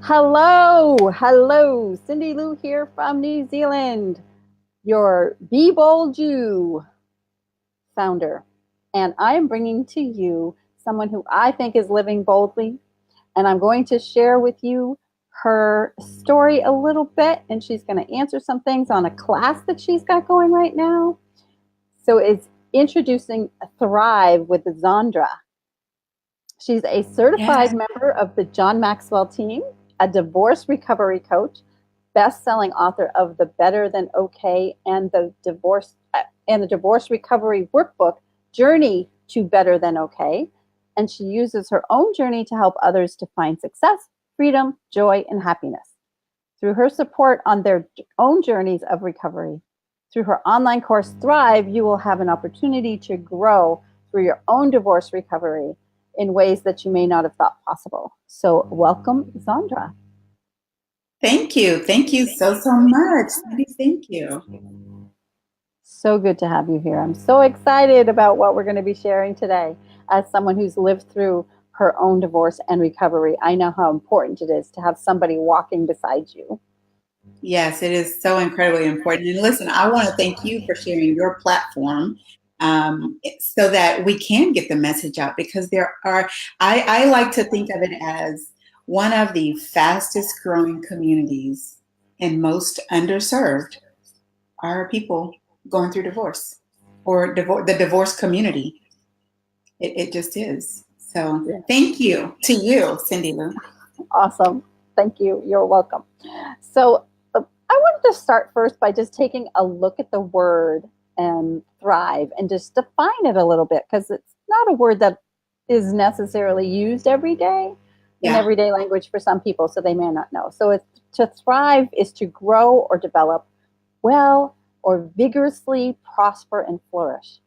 Hello, Cyndilu here from New Zealand, your beBOLDyou founder. And I am bringing to you someone who I think is living boldly. And I'm going to share with you her story a little bit. And she's going to answer some things on a class that she's got going right now. So it's introducing Thrive with Zaundra. She's a certified member of the John Maxwell team, a divorce recovery coach, best-selling author of the Better Than Okay and the divorce recovery workbook, Journey to Better Than Okay. And she uses her own journey to help others to find success, freedom, joy, and happiness. Through her support on their own journeys of recovery, through her online course, Thrive, you will have an opportunity to grow through your own divorce recovery in ways that you may not have thought possible. So welcome, Zaundra. Thank you. Thank you so much. Thank you. So good to have you here. I'm so excited about what we're going to be sharing today. As someone who's lived through her own divorce and recovery, I know how important it is to have somebody walking beside you. Yes, it is so incredibly important. And listen, I want to thank you for sharing your platform so that we can get the message out, because I like to think of it as one of the fastest growing communities and most underserved are people going through divorce, or the divorce community. It just is. So thank you to you, Cyndilu. Awesome. Thank you. You're welcome. So I wanted to start first by just taking a look at the word and thrive and just define it a little bit, because it's not a word that is necessarily used every day in everyday language for some people, so they may not know. So to thrive is to grow or develop well or vigorously prosper and flourish.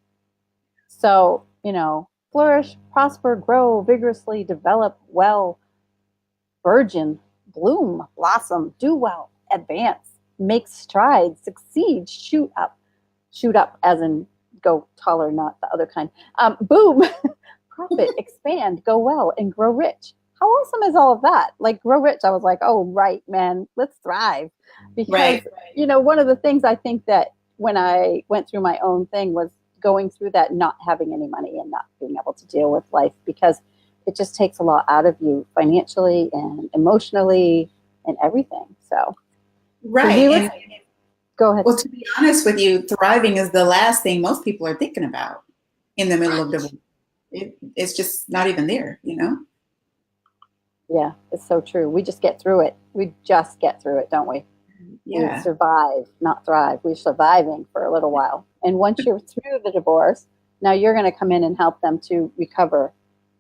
So, flourish, prosper, grow, vigorously develop, well, burgeon, bloom, blossom, do well, advance, make strides, succeed, shoot up as in go taller, not the other kind. Boom, profit, expand, go well, and grow rich. How awesome is all of that? Like, grow rich, I was like, oh, right, man, let's thrive. Because, one of the things I think that when I went through my own thing was going through that, not having any money and not being able to deal with life, because it just takes a lot out of you financially and emotionally and everything. So, right. Go ahead. Well, to be honest with you, thriving is the last thing most people are thinking about in the middle of divorce. It's just not even there, Yeah, it's so true. We just get through it. We just get through it, don't we? Yeah. We survive, not thrive. We're surviving for a little while. And once you're through the divorce, now you're going to come in and help them to recover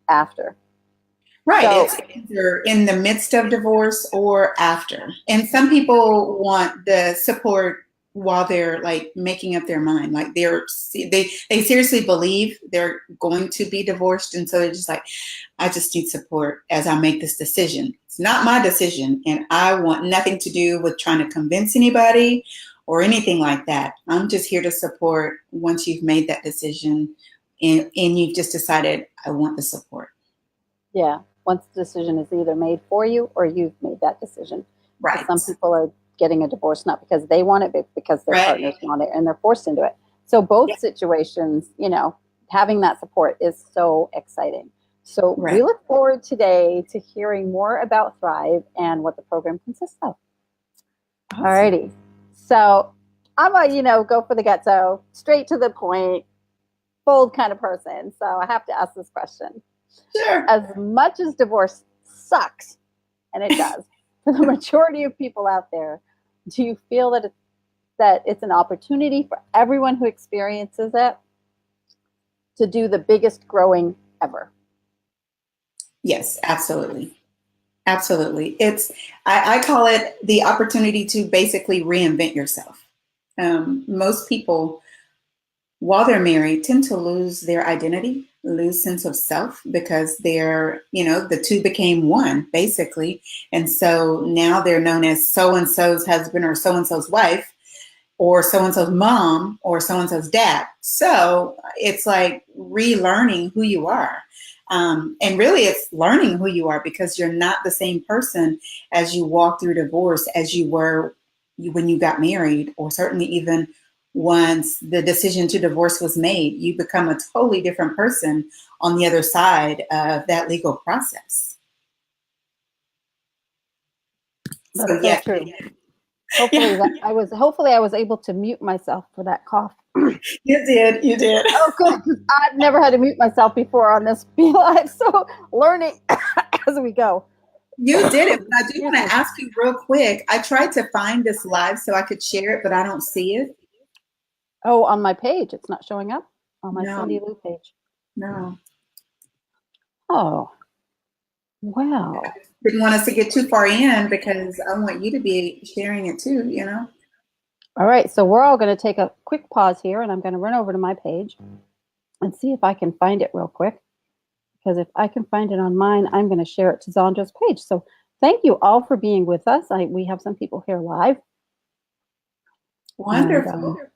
after. Right. So, it's either in the midst of divorce or after. And some people want the support while they're like making up their mind. Like they seriously believe they're going to be divorced. And so they're just like, I just need support as I make this decision. It's not my decision. And I want nothing to do with trying to convince anybody or anything like that. I'm just here to support once you've made that decision and you've just decided, I want the support. Yeah. Once the decision is either made for you or you've made that decision. Right. Some people are getting a divorce not because they want it, but because their partners want it, and they're forced into it. So both situations, having that support is so exciting. So we look forward today to hearing more about Thrive and what the program consists of. Awesome. Alrighty. So I'm a, go for the ghetto, straight to the point, bold kind of person. So I have to ask this question. Sure. As much as divorce sucks, and it does, for the majority of people out there, do you feel that it's an opportunity for everyone who experiences it to do the biggest growing ever? Yes, absolutely. Absolutely. I call it the opportunity to basically reinvent yourself. Most people, while they're married, tend to lose their identity, lose sense of self, because they're, the two became one, basically. And so now they're known as so-and-so's husband or so-and-so's wife or so-and-so's mom or so-and-so's dad. So it's like relearning who you are. And really it's learning who you are, because you're not the same person as you walk through divorce as you were when you got married, or certainly even once the decision to divorce was made. You become a totally different person on the other side of that legal process. That's so yeah. True. Hopefully hopefully I was able to mute myself for that cough. You did. Oh, good. I've never had to mute myself before on this Be Live, so learning as we go. You did it. But I do want to ask you real quick. I tried to find this live so I could share it, but I don't see it. Oh, on my page, it's not showing up on my Cyndilu page. No. Oh, wow. Didn't want us to get too far in, because I want you to be sharing it too, you know. All right, so we're all going to take a quick pause here, and I'm going to run over to my page and see if I can find it real quick. Because if I can find it on mine, I'm going to share it to Zaundra's page. So thank you all for being with us. We have some people here live. Wonderful. And,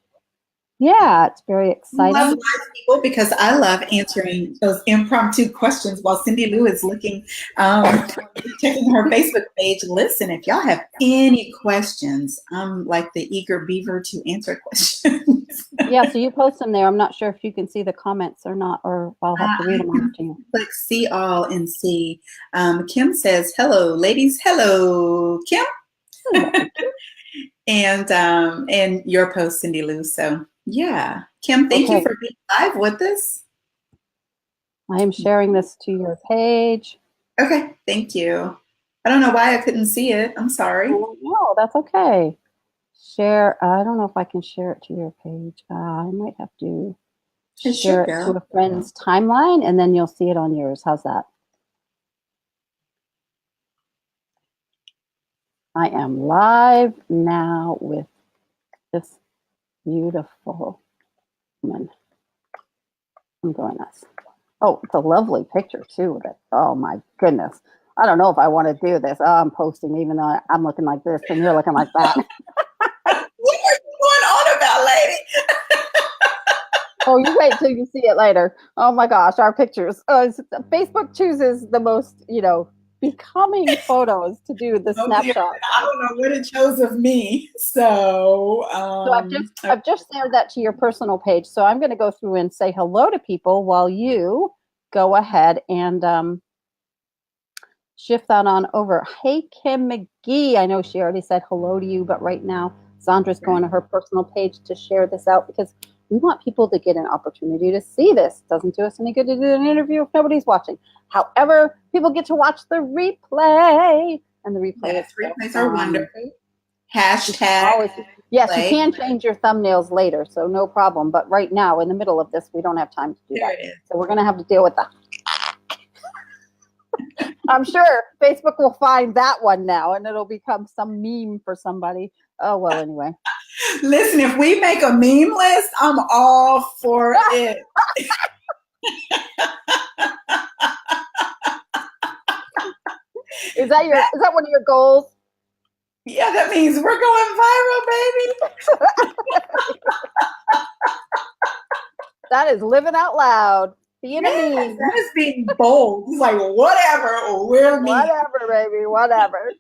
yeah, it's very exciting. I love live people because I love answering those impromptu questions while Cyndilu is looking, checking her Facebook page. Listen, if y'all have any questions, I'm like the eager beaver to answer questions. Yeah, so you post them there. I'm not sure if you can see the comments or not, or I'll have to read them out to you. Click see all and see. Kim says, hello, ladies. Hello, Kim. And your post, Cyndilu. So yeah, Kim, thank you for being live with us. I am sharing this to your page. Okay, thank you. I don't know why I couldn't see it. I'm sorry. No, that's okay. Share. I don't know if I can share it to your page. I might have to share it to a friend's timeline, and then you'll see it on yours. How's that? I am live now with this beautiful woman. I'm going nuts. Oh, it's a lovely picture too. Oh my goodness. I don't know if I want to do this. Oh, I'm posting even though I'm looking like this and you're looking like that. What are you going on about, lady? Oh, you wait till you see it later. Oh my gosh, our pictures. Facebook chooses the most, becoming photos to do the snapshot. I don't know what it chose of me. So I've just shared that to your personal page. So I'm going to go through and say hello to people while you go ahead and shift that on over. Hey, Kim McGee. I know she already said hello to you, but right now Zaundra's going to her personal page to share this out because we want people to get an opportunity to see this. It doesn't do us any good to do an interview if nobody's watching. However, people get to watch the replay, and the replay replays are wonderful. Hashtag. Yes, you can change your thumbnails later, so no problem. But right now, in the middle of this, we don't have time to do that. So we're going to have to deal with that. I'm sure Facebook will find that one now, and it'll become some meme for somebody. Oh, well, anyway. Listen, if we make a meme list, I'm all for it. Is that one of your goals? Yeah, that means we're going viral, baby. That is living out loud. Being a meme. That is being bold. It's like, whatever, we're me. Whatever, baby, whatever.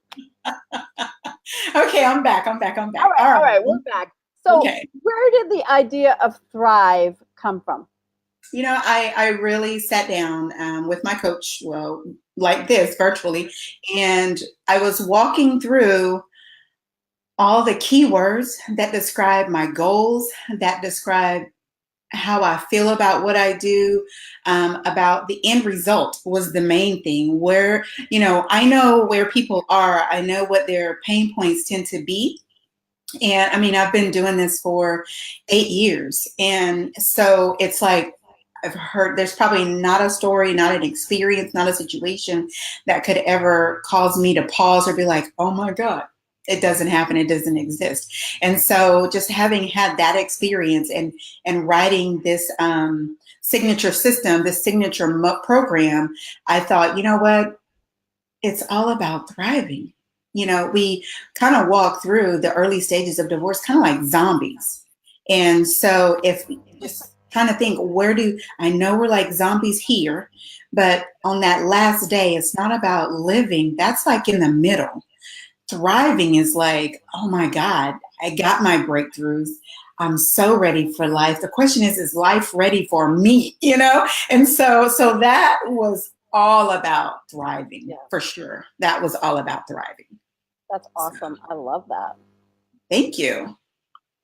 Okay, I'm back. All right, we're back. So where did the idea of Thrive come from? I really sat down with my coach, well, like this, virtually, and I was walking through all the keywords that describe my goals, that describe how I feel about what I do, about the end result was the main thing. Where, I know where people are. I know what their pain points tend to be. And I mean, I've been doing this for 8 years. And so it's like, I've heard there's probably not a story, not an experience, not a situation that could ever cause me to pause or be like, oh my God, it doesn't happen. It doesn't exist. And so just having had that experience and writing this signature system, this signature program, I thought, you know what? It's all about thriving. We kind of walk through the early stages of divorce, kind of like zombies. And so if we just trying to think, I know we're like zombies here, but on that last day, it's not about living. That's like in the middle. Thriving is like, oh my God, I got my breakthroughs. I'm so ready for life. The question is life ready for me? You know? And so that was all about thriving, Yeah. for sure. That was all about thriving. That's awesome. I love that. Thank you.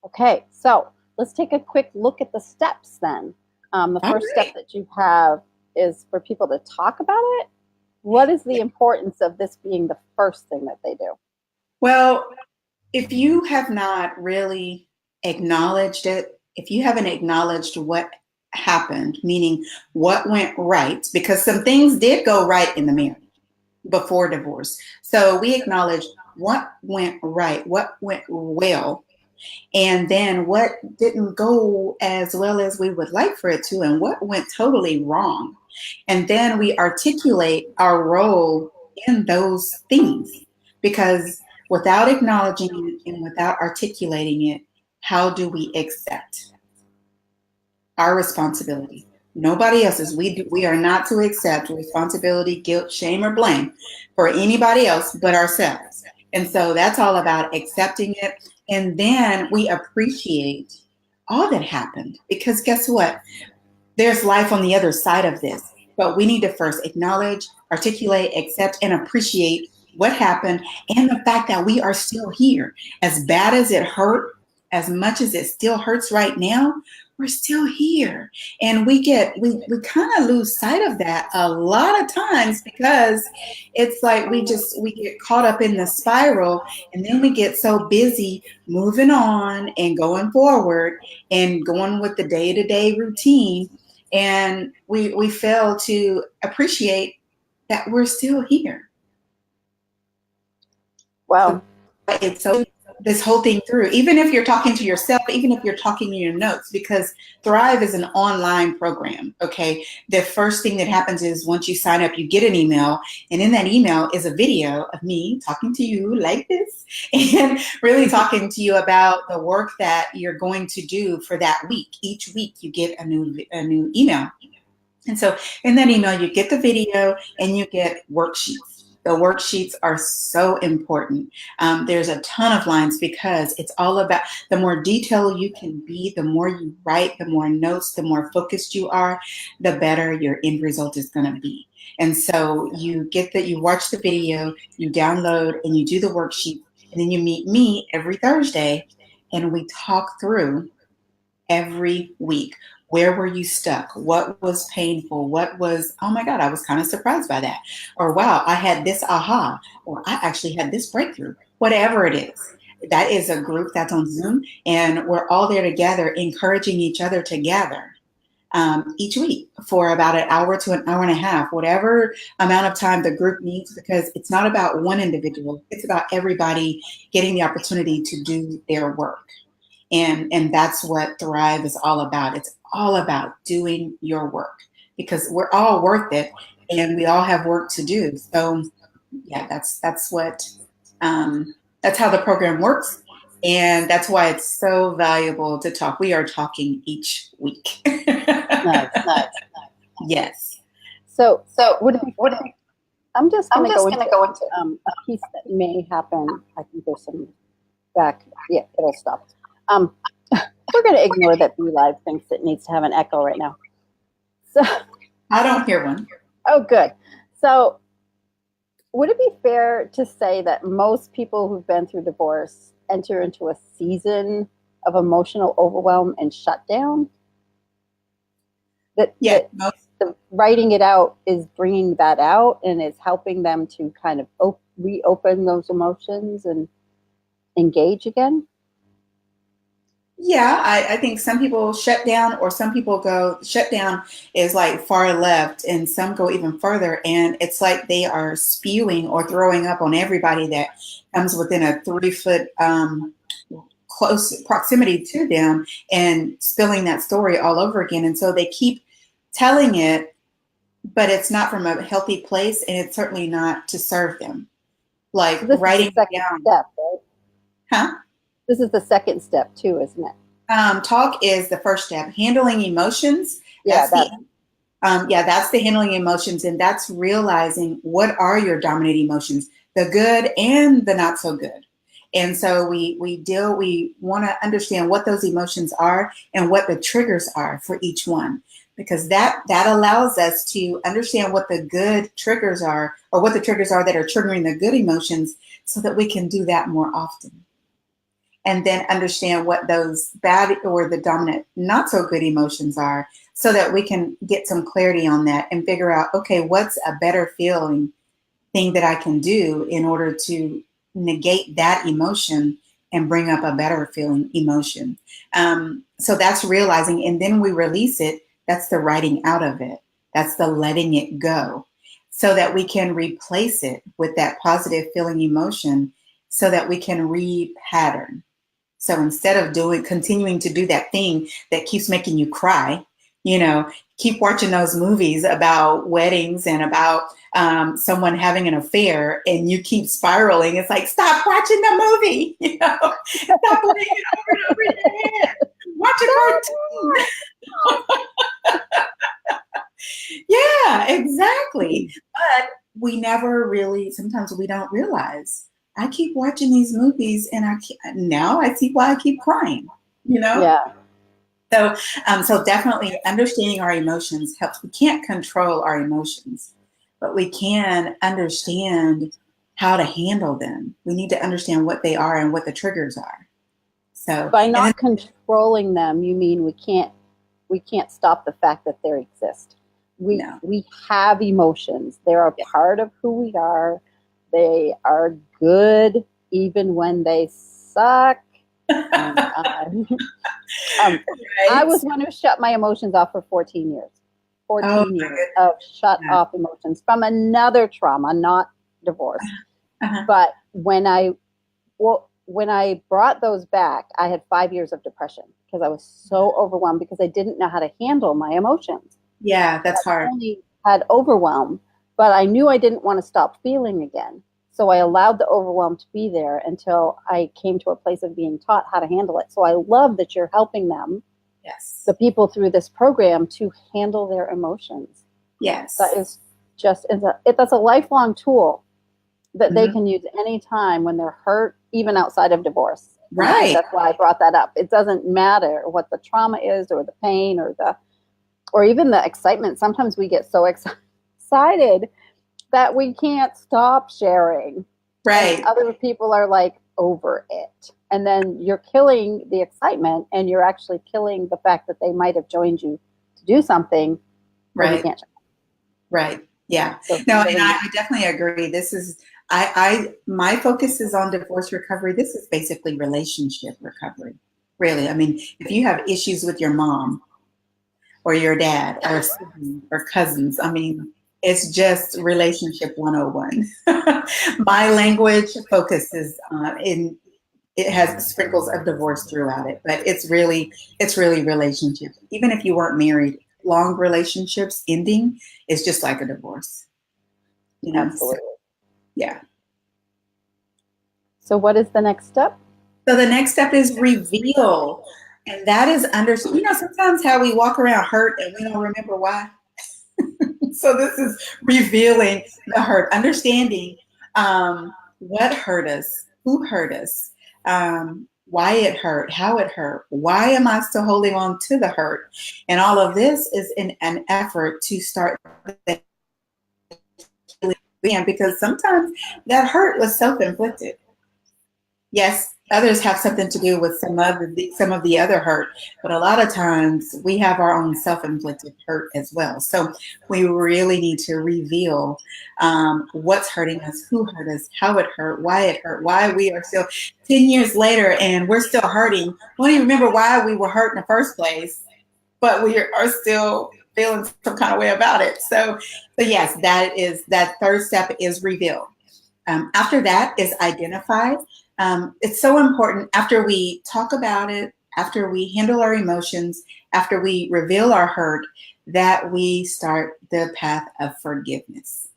Okay, so let's take a quick look at the steps then. The All first right. step that you have is for people to talk about it. What is the importance of this being the first thing that they do? Well, if you have not really acknowledged it, if you haven't acknowledged what happened, meaning what went right, because some things did go right in the marriage before divorce. So we acknowledge what went right, what went well, and then what didn't go as well as we would like for it to, and what went totally wrong. And then we articulate our role in those things, because without acknowledging it and without articulating it, how do we accept our responsibility? Nobody else's. We are not to accept responsibility, guilt, shame, or blame for anybody else but ourselves. And so that's all about accepting it. And then we appreciate all that happened, because guess what? There's life on the other side of this. But we need to first acknowledge, articulate, accept, and appreciate what happened, and the fact that we are still here. As bad as it hurt, as much as it still hurts right now, we're still here. And we kind of lose sight of that a lot of times, because it's like we get caught up in the spiral, and then we get so busy moving on and going forward and going with the day-to-day routine, and we fail to appreciate that we're still here. Well, So it's so this whole thing through, even if you're talking to yourself, even if you're talking in your notes, because Thrive is an online program. Okay. The first thing that happens is once you sign up, you get an email, and in that email is a video of me talking to you like this, and really talking to you about the work that you're going to do for that week. Each week you get a new email. And so in that email, you get the video and you get worksheets. The worksheets are so important. There's a ton of lines, because it's all about, the more detailed you can be, the more you write, the more notes, the more focused you are, the better your end result is going to be. And so you watch the video, you download, and you do the worksheet, and then you meet me every Thursday, and we talk through every week. Where were you stuck? What was painful? What was, oh my God, I was kind of surprised by that. Or wow, I had this aha, or I actually had this breakthrough. Whatever it is. That is a group that's on Zoom, and we're all there together, encouraging each other together each week for about an hour to an hour and a half, whatever amount of time the group needs, because it's not about one individual. It's about everybody getting the opportunity to do their work. And that's what Thrive is all about. It's all about doing your work, because we're all worth it, and we all have work to do. So yeah, that's how the program works, and that's why it's so valuable to talk. We are talking each week. nice. Yes. So would it be? I'm just going to go into a piece that may happen. I think there's some back. Yeah, it'll stop. We're going to ignore that beLive thinks it needs to have an echo right now. So I don't hear one. Oh, good. So would it be fair to say that most people who've been through divorce enter into a season of emotional overwhelm and shutdown? That the writing it out is bringing that out, and is helping them to kind of reopen those emotions and engage again? Yeah, I think some people shut down, or some people go, shut down is like far left, and some go even further. And it's like they are spewing or throwing up on everybody that comes within a 3-foot close proximity to them, and spilling that story all over again. And so they keep telling it, but it's not from a healthy place, and it's certainly not to serve them. Like This writing is the second down. step, right? Huh? This is the second step too, isn't it? Talk is the first step. Handling emotions. Yeah, That's the handling emotions, and that's realizing what are your dominant emotions, the good and the not so good. And so we want to understand what those emotions are and what the triggers are for each one, because that allows us to understand what the good triggers are, or what the triggers are that are triggering the good emotions, so that we can do that more often. And then understand what those bad or the dominant not so good emotions are, so that we can get some clarity on that and figure out, okay, what's a better feeling thing that I can do in order to negate that emotion and bring up a better feeling emotion. So that's realizing, and then we release it. That's the writing out of it. That's the letting it go, so that we can replace it with that positive feeling emotion, so that we can repattern. So instead of continuing to do that thing that keeps making you cry, keep watching those movies about weddings and about someone having an affair, and you keep spiraling. It's like, stop watching the movie, stop playing it over and over in your head. Watch a cartoon. Yeah, exactly. But sometimes we don't realize, I keep watching these movies, and now I see why I keep crying, yeah. So definitely understanding our emotions helps. We can't control our emotions, but we can understand how to handle them. We need to understand what they are and what the triggers are. So, By and then, not controlling them, you mean we can't stop the fact that they exist. We no. we have emotions. They're a part of who we are. They are good even when they suck. And I Right? was one who shut my emotions off for 14 years. Oh 14 my years of shut goodness. off emotions from another trauma, not divorce. Uh-huh. But when I brought those back, I had 5 years of depression because I was so overwhelmed, because I didn't know how to handle my emotions. Yeah, that's I hard. only had overwhelm, but I knew I didn't want to stop feeling again. So I allowed the overwhelm to be there until I came to a place of being taught how to handle it. So I love that you're helping them, Yes. the people through this program, to handle their emotions. That Yes. is that's a lifelong tool that they Mhm. can use anytime when they're hurt, even outside of divorce. And I think Right. that's why I brought that up. It doesn't matter what the trauma is, or the pain, or even the excitement. Sometimes we get so excited that we can't stop sharing, and Right. other people are like over it. And then you're killing the excitement, and you're actually killing the fact that they might have joined you to do something where we Right. can't. Right. Yeah. So No, and really, I definitely agree. This is my focus is on divorce recovery. This is basically relationship recovery. Really. I mean, if you have issues with your mom or your dad or siblings or cousins, I mean, it's just relationship 101. My language focuses in it has sprinkles of divorce throughout it, but it's really relationship. Even if you weren't married, long relationships ending is just like a divorce, So, absolutely. yeah. So what is the next step? So the next step is reveal, and that is sometimes how we walk around hurt and we don't remember why. So this is revealing the hurt, understanding what hurt us, who hurt us, why it hurt, how it hurt, why am I still holding on to the hurt, and all of this is in an effort to start that healing, because sometimes that hurt was self-inflicted. Yes, others have something to do with some of the other hurt, but a lot of times we have our own self-inflicted hurt as well. So we really need to reveal what's hurting us, who hurt us, how it hurt, why we are still 10 years later and we're still hurting. We don't even remember why we were hurt in the first place, but we are still feeling some kind of way about it. So yes, that third step is reveal. After that is identify. It's so important after we talk about it, after we handle our emotions, after we reveal our hurt, that we start the path of forgiveness.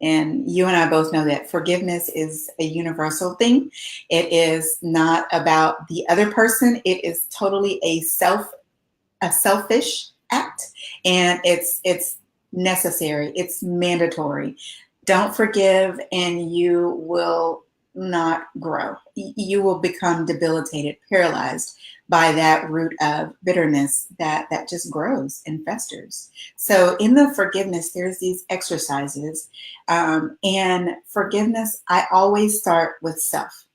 And you and I both know that forgiveness is a universal thing. It is not about the other person. It is totally a selfish act, and it's necessary. It's mandatory. Don't forgive, and you will not grow. You will become debilitated, paralyzed by that root of bitterness that just grows and festers. So in the forgiveness, there's these exercises, and forgiveness. I always start with self,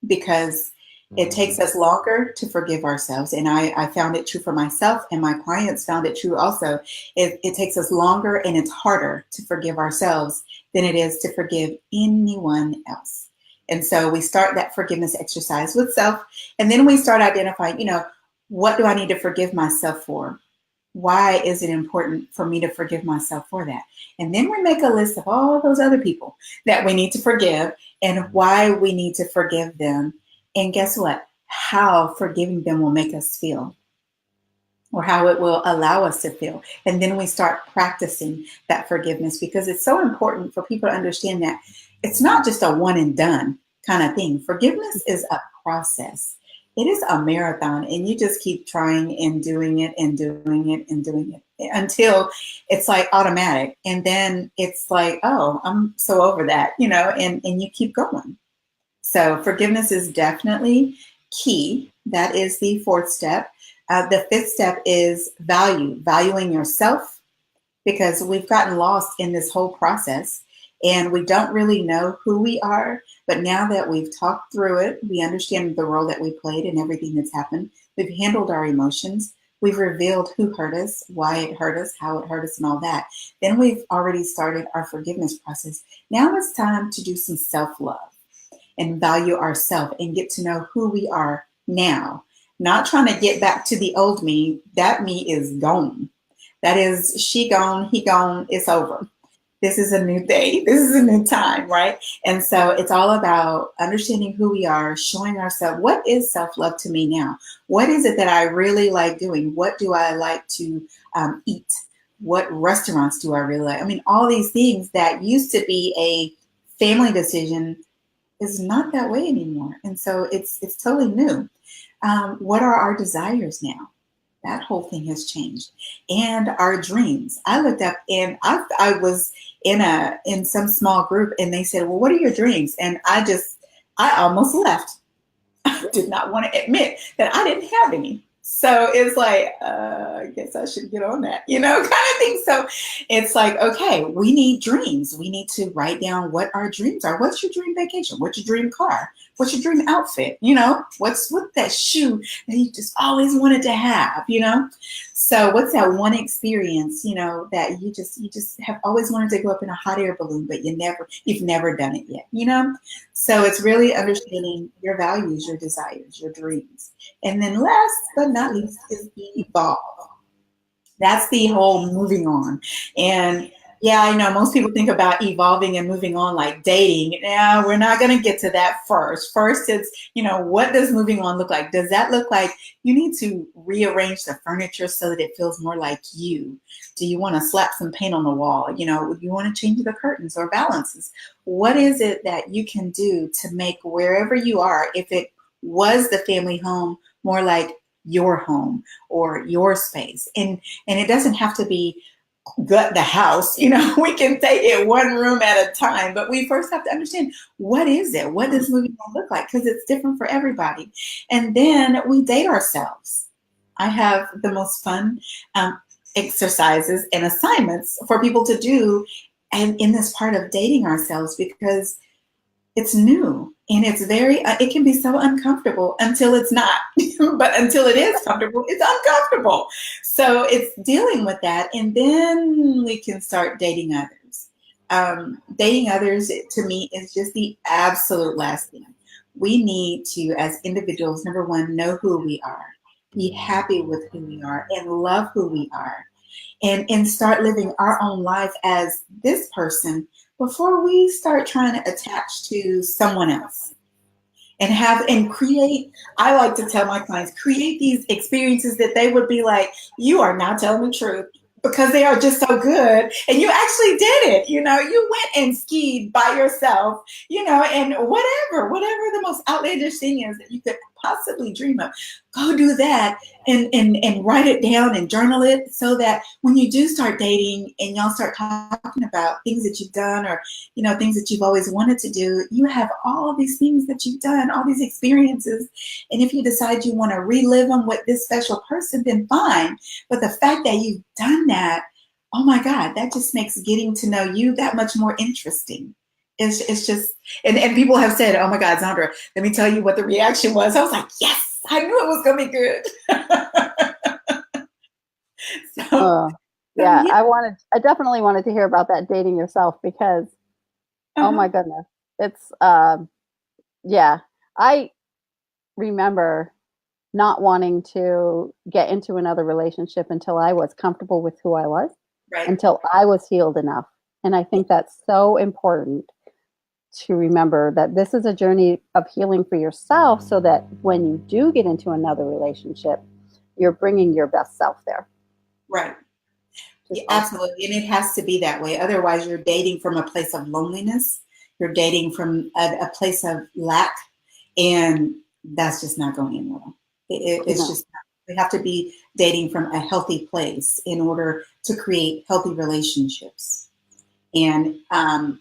because it takes us longer to forgive ourselves. And I found it true for myself, and my clients found it true also. It takes us longer and it's harder to forgive ourselves than it is to forgive anyone else. And so we start that forgiveness exercise with self, and then we start identifying, what do I need to forgive myself for? Why is it important for me to forgive myself for that? And then we make a list of all those other people that we need to forgive and why we need to forgive them. And guess what? How forgiving them will make us feel, or how it will allow us to feel. And then we start practicing that forgiveness, because it's so important for people to understand that it's not just a one and done kind of thing. Forgiveness is a process. It is a marathon, and you just keep trying and doing it and doing it and doing it until it's like automatic. And then it's like, oh, I'm so over that, and you keep going. So forgiveness is definitely key. That is the fourth step. The fifth step is valuing yourself, because we've gotten lost in this whole process and we don't really know who we are. But now that we've talked through it, we understand the role that we played in everything that's happened. We've handled our emotions. We've revealed who hurt us, why it hurt us, how it hurt us, and all that. Then we've already started our forgiveness process. Now it's time to do some self-love and value ourselves and get to know who we are now. Not trying to get back to the old me. That me is gone. That is, she gone, he gone, it's over. This is a new day. This is a new time, right? And so it's all about understanding who we are, showing ourselves, what is self-love to me now? What is it that I really like doing? What do I like to eat? What restaurants do I really like? I mean, all these things that used to be a family decision is not that way anymore. And so it's totally new. What are our desires now? That whole thing has changed. And our dreams. I looked up, and I was in some small group, and they said, well, what are your dreams? And I almost left. I did not want to admit that I didn't have any. So it's like, I guess I should get on that, kind of thing. So it's like, okay, we need dreams. We need to write down what our dreams are. What's your dream vacation? What's your dream car? What's your dream outfit? What's that shoe that you just always wanted to have, So what's that one experience, that you just have always wanted to go up in a hot air balloon, but you've never done it yet, So it's really understanding your values, your desires, your dreams. And then last but not least is evolve. That's the whole moving on. And yeah, I know most people think about evolving and moving on like dating. Now, we're not going to get to that first. First, it's, what does moving on look like? Does that look like you need to rearrange the furniture so that it feels more like you? Do you want to slap some paint on the wall? Do you want to change the curtains or balances? What is it that you can do to make wherever you are, if it was the family home, more like your home or your space? And it doesn't have to be gut the house, we can take it one room at a time, but we first have to understand, what is it? What does moving on look like? Because it's different for everybody. And then we date ourselves. I have the most fun exercises and assignments for people to do, and in this part of dating ourselves, because it's new and it's it can be so uncomfortable until it's not, but until it is comfortable, it's uncomfortable. So it's dealing with that. And then we can start dating others. Dating others, to me, is just the absolute last thing. We need to, as individuals, number one, know who we are, be happy with who we are, and love who we are, and start living our own life as this person before we start trying to attach to someone else and create. I like to tell my clients, create these experiences that they would be like, you are not telling the truth. because they are just so good. And you actually did it. You went and skied by yourself, and whatever the most outlandish thing is that you could possibly dream of, go do that and write it down and journal it, so that when you do start dating and y'all start talking about things that you've done, or things that you've always wanted to do, you have all these things that you've done, all these experiences. And if you decide you want to relive them with this special person, then fine. But the fact that you've done that, oh my God, that just makes getting to know you that much more interesting. It's just, and people have said, oh my God, Zaundra, let me tell you what the reaction was. I was like, yes, I knew it was going to be good. Yeah, I definitely wanted to hear about that dating yourself, because, oh my goodness, it's, yeah, I remember not wanting to get into another relationship until I was comfortable with who I was, right. Until I was healed enough. And I think that's so important to remember, that this is a journey of healing for yourself, so that when you do get into another relationship, you're bringing your best self there. Right. Yeah, absolutely. And it has to be that way. Otherwise, you're dating from a place of loneliness. You're dating from a place of lack. And that's just not going in well. It's just, we have to be dating from a healthy place in order to create healthy relationships. And I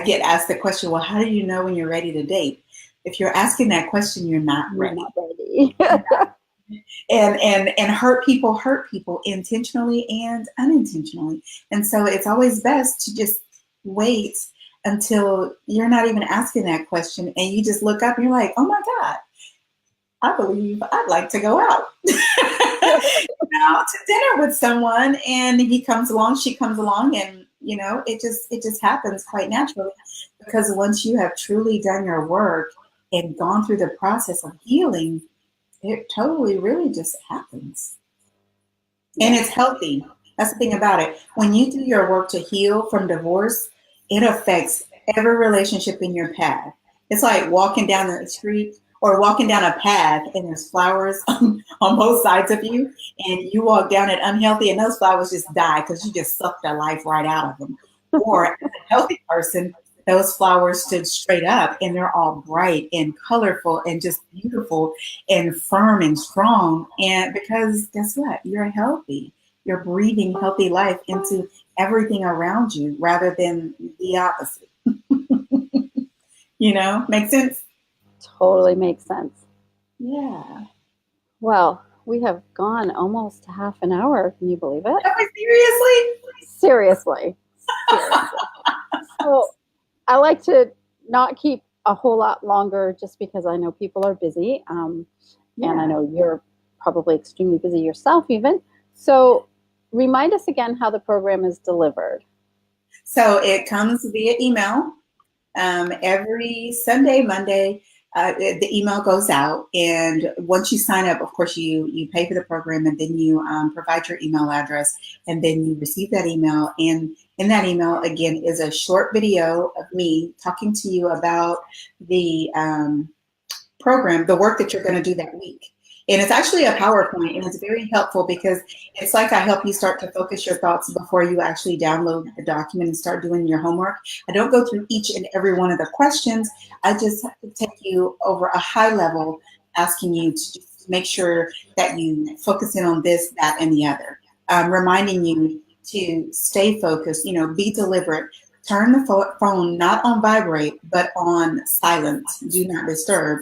get asked the question, well, how do you know when you're ready to date? If you're asking that question, you're not ready. And hurt people intentionally and unintentionally. And so it's always best to just wait until you're not even asking that question, and you just look up and you're like, oh my God, I believe I'd like to go out to dinner with someone. And he comes along, she comes along, and it just happens quite naturally, because once you have truly done your work and gone through the process of healing, it totally really just happens. And it's healthy. That's the thing about it. When you do your work to heal from divorce, it affects every relationship in your path. It's like walking down the street or walking down a path and there's flowers on both sides of you, and you walk down it unhealthy and those flowers just die because you just sucked their life right out of them. Or as a healthy person, those flowers stood straight up and they're all bright and colorful and just beautiful and firm and strong. And because guess what? You're healthy. You're breathing healthy life into everything around you rather than the opposite. Make sense? Totally makes sense. Yeah. Well, we have gone almost half an hour. Can you believe it? Seriously. So I like to not keep a whole lot longer, just because I know people are busy. And I know you're probably extremely busy yourself even. So remind us again how the program is delivered. So it comes via email every Sunday, Monday. The email goes out, and once you sign up, of course, you pay for the program, and then you provide your email address, and then you receive that email. And in that email, again, is a short video of me talking to you about the program, the work that you're going to do that week. And it's actually a PowerPoint, and it's very helpful because it's like I help you start to focus your thoughts before you actually download the document and start doing your homework. I don't go through each and every one of the questions. I just take you over a high level, asking you to just make sure that you focus in on this, that, and the other. Reminding you to stay focused, be deliberate. Turn the phone not on vibrate, but on silent, do not disturb.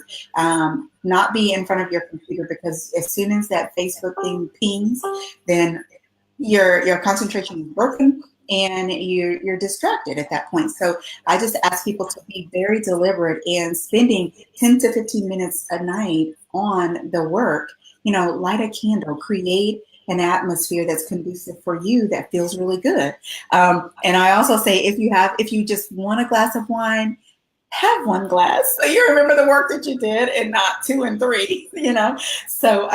Not be in front of your computer, because as soon as that Facebook thing pings, then your concentration is broken and you're distracted at that point. So I just ask people to be very deliberate and spending 10 to 15 minutes a night on the work. Light a candle, create an atmosphere that's conducive for you, that feels really good. And I also say, if you just want a glass of wine, have one glass so you remember the work that you did and not 2 and 3, So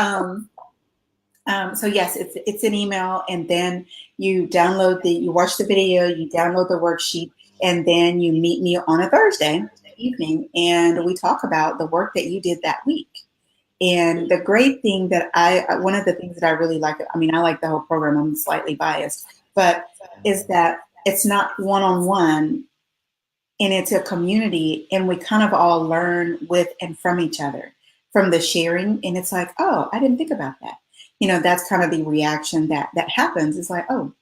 yes, it's an email, and then you watch the video, you download the worksheet, and then you meet me on a Thursday evening, and we talk about the work that you did that week. And the great thing that one of the things that I really like, I mean, I like the whole program, I'm slightly biased, but is that it's not one-on-one and it's a community and we kind of all learn with and from each other, from the sharing. And it's like, oh, I didn't think about that. You know, that's kind of the reaction that happens. It's like, oh,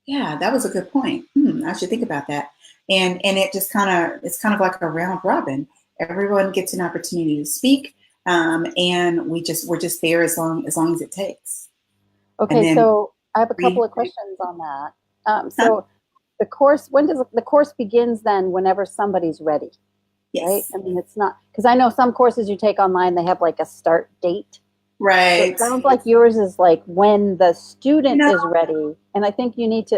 yeah, that was a good point. I should think about that. And it just it's kind of like a round robin. Everyone gets an opportunity to speak, and we're just there as long as it takes. Okay, so I have a couple of questions on that. So the course, when does the course begins then? Whenever somebody's ready, yes. Right? I mean, it's not, because I know some courses you take online, they have like a start date. Right. So it sounds like yours is like when the student is ready. And I think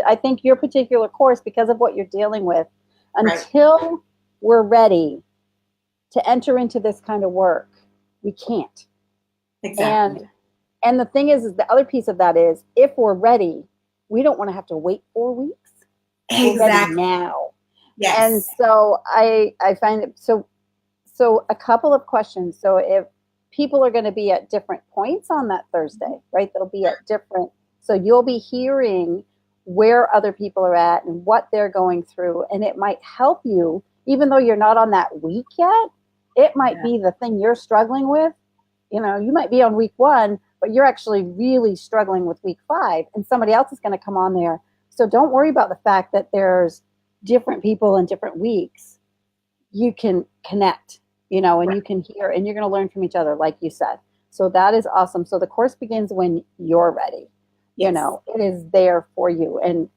I think your particular course, because of what you're dealing with, until we're ready to enter into this kind of work, we can't. Exactly. And the thing is the other piece of that is, if we're ready, we don't want to have to wait 4 weeks. Exactly. We're ready now. Yes. And so I find it, so a couple of questions. So if people are going to be at different points on that Thursday, right? They'll be at different, so you'll be hearing where other people are at and what they're going through. And it might help you, even though you're not on that week yet, it might be the thing you're struggling with. You know, you might be on week 1, but you're actually really struggling with week 5, and somebody else is going to come on there. So don't worry about the fact that there's different people in different weeks. You can connect, you know, and you can hear, and you're going to learn from each other, like you said. So that is awesome. So the course begins when you're ready. You know, it is there for you. And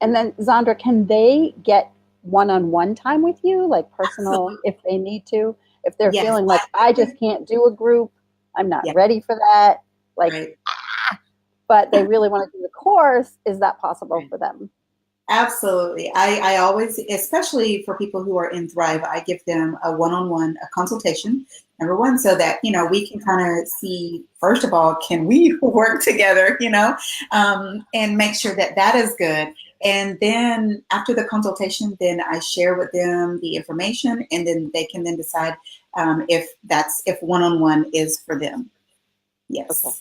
then Zaundra, can they get one-on-one time with you, like personal, if they need to, if they're feeling like, I just can't do a group, I'm not ready for that, like, but they really want to do the course, is that possible for them? Absolutely. I always, especially for people who are in Thrive, I give them a one-on-one, a consultation, number one, so that, you know, we can kind of see, first of all, can we work together, you know, and make sure that that is good. And then after the consultation, then I share with them the information, and then they can then decide if one-on-one is for them. Yes. Okay.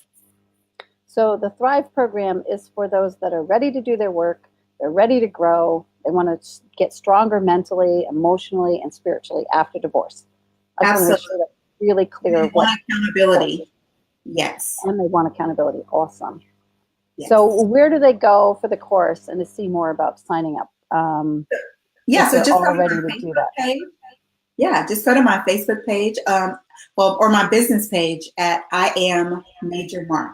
So the Thrive program is for those that are ready to do their work. They're ready to grow. They want to get stronger mentally, emotionally, and spiritually after divorce. I just want to make sure that's really clear. They want accountability. Yes. And they want accountability. Awesome. Yes. So where do they go for the course and to see more about signing up? So just all ready to do that. Page. Yeah, just go to my Facebook page, or my business page at I Am Major Mark.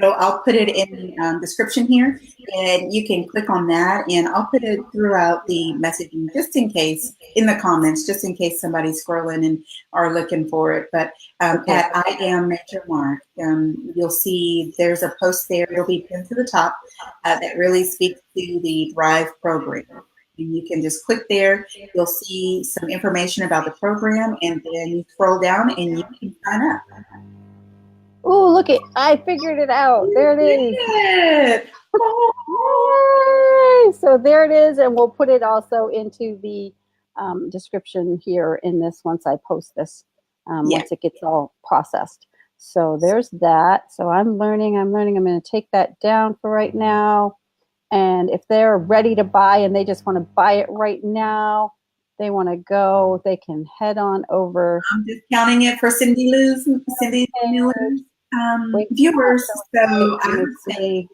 I'll put it in the description here, and you can click on that, and I'll put it throughout the messaging just in case, in the comments, just in case somebody's scrolling and are looking for it. But at I Am Major Mark, you'll see there's a post there. It'll be pinned to the top that really speaks to the Thrive program. And you can just click there. You'll see some information about the program, and then you scroll down and you can sign up. Oh, look it! I figured it out. There it is. Yay! So there it is, and we'll put it also into the description here in this once I post this, once it gets all processed. So there's that. So I'm learning. I'm going to take that down for right now. And if they're ready to buy and they just want to buy it right now, they want to go, they can head on over. I'm discounting it for Cyndilu's viewers. So I would say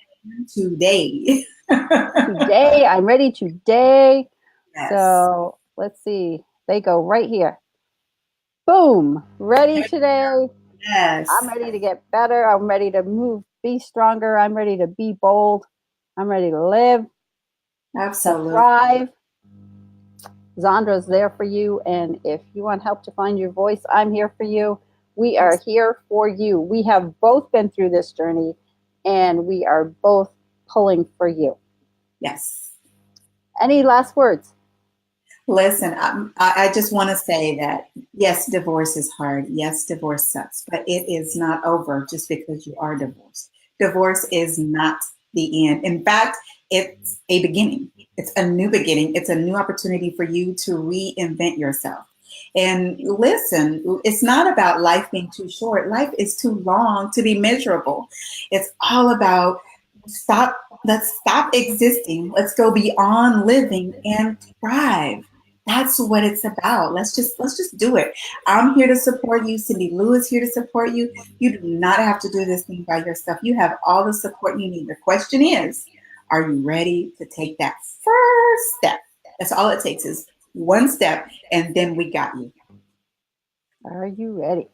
today. Today, I'm ready today. Yes. So let's see. They go right here. Boom. Ready today. Yes. I'm ready to get better. I'm ready to move, be stronger. I'm ready to be bold. I'm ready to live. Absolutely. To thrive. Zaundra's there for you. And if you want help to find your voice, I'm here for you. We are here for you. We have both been through this journey, and we are both pulling for you. Yes. Any last words? Listen, I just want to say that, yes, divorce is hard. Yes, divorce sucks, but it is not over just because you are divorced. Divorce is not the end. In fact, it's a beginning. It's a new beginning. It's a new opportunity for you to reinvent yourself. And listen, it's not about life being too short. Life is too long to be miserable. It's all about let's stop existing. Let's go beyond living and thrive. That's what it's about. Let's just do it. I'm here to support you. Cyndilu is here to support you. You do not have to do this thing by yourself. You have all the support you need. The question is, are you ready to take that first step? That's all it takes is one step, and then we got you. Are you ready?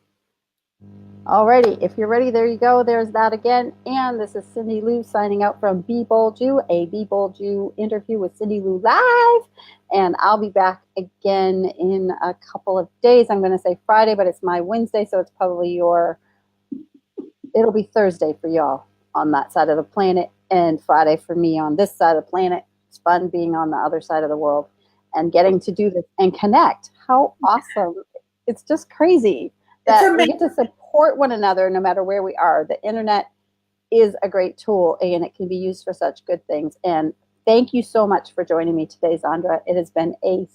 Alrighty, if you're ready, there you go. There's that again. And this is Cyndilu signing out from beBOLDyou, a beBOLDyou interview with Cyndilu live. And I'll be back again in a couple of days. I'm going to say Friday, but it's my Wednesday, so it's probably it'll be Thursday for y'all on that side of the planet, and Friday for me on this side of the planet. It's fun being on the other side of the world and getting to do this and connect. How awesome. It's just crazy that we get to support one another no matter where we are. The internet is a great tool, and it can be used for such good things. And thank you so much for joining me today, Zaundra. It has been a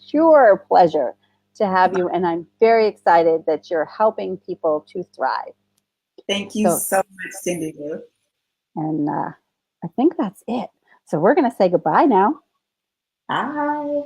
sure pleasure to have you, and I'm very excited that you're helping people to thrive. Thank you so much, Cyndilu. And I think that's it. So we're going to say goodbye now. Bye.